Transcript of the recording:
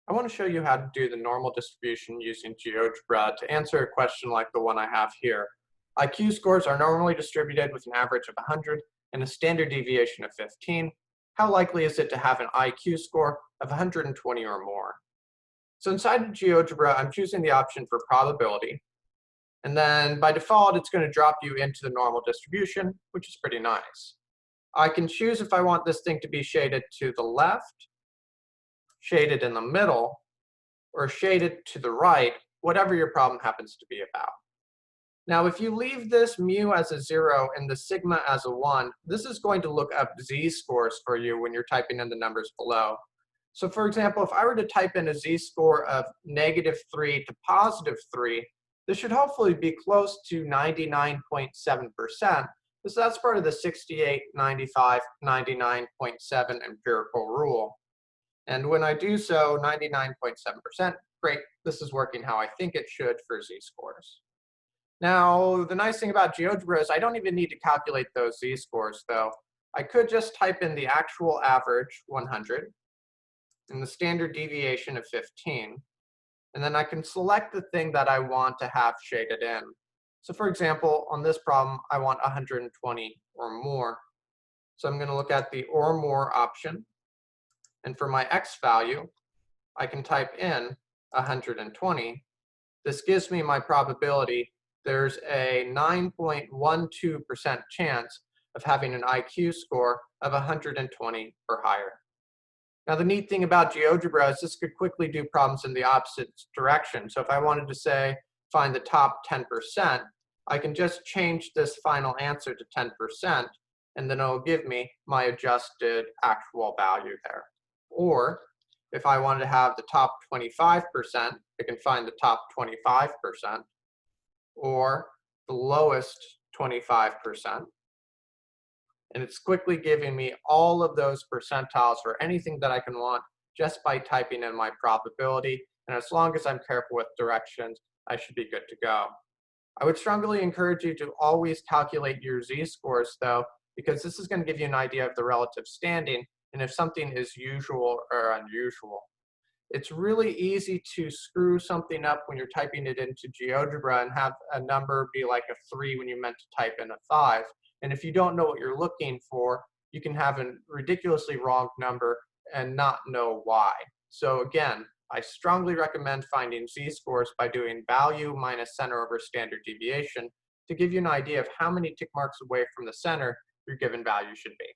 I want to show you how to do the normal distribution using GeoGebra to answer a question like the one I have here. IQ scores are normally distributed with an average of 100 and a standard deviation of 15. How likely is it to have an IQ score of 120 or more? So inside of GeoGebra, I'm choosing the option for probability. And then by default, it's going to drop you into the normal distribution, which is pretty nice. I can choose if I want this thing to be shaded to the left, shaded in the middle, or shaded to the right, whatever your problem happens to be about. Now, if you leave this mu as a 0 and the sigma as a 1, this is going to look up z-scores for you when you're typing in the numbers below. So for example, if I were to type in a z-score of -3 to +3, this should hopefully be close to 99.7%, because that's part of the 68, 95, 99.7 empirical rule. And when I do so, 99.7%, great, this is working how I think it should for z-scores. Now, the nice thing about GeoGebra is I don't even need to calculate those z-scores, though. I could just type in the actual average, 100, and the standard deviation of 15, and then I can select the thing that I want to have shaded in. So for example, on this problem, I want 120 or more. So I'm going to look at the or more option. And for my x value, I can type in 120. This gives me my probability. There's a 9.12% chance of having an IQ score of 120 or higher. Now, the neat thing about GeoGebra is this could quickly do problems in the opposite direction. So if I wanted to say, find the top 10%, I can just change this final answer to 10%, and then it'll give me my adjusted actual value there. Or if I wanted to have the top 25%, I can find the top 25%, or the lowest 25%. And it's quickly giving me all of those percentiles for anything that I can want just by typing in my probability. And as long as I'm careful with directions, I should be good to go. I would strongly encourage you to always calculate your z-scores, though, because this is going to give you an idea of the relative standing and if something is usual or unusual. It's really easy to screw something up when you're typing it into GeoGebra and have a number be like a 3 when you meant to type in a 5. And if you don't know what you're looking for, you can have a ridiculously wrong number and not know why. So again, I strongly recommend finding z-scores by doing value minus center over standard deviation to give you an idea of how many tick marks away from the center your given value should be.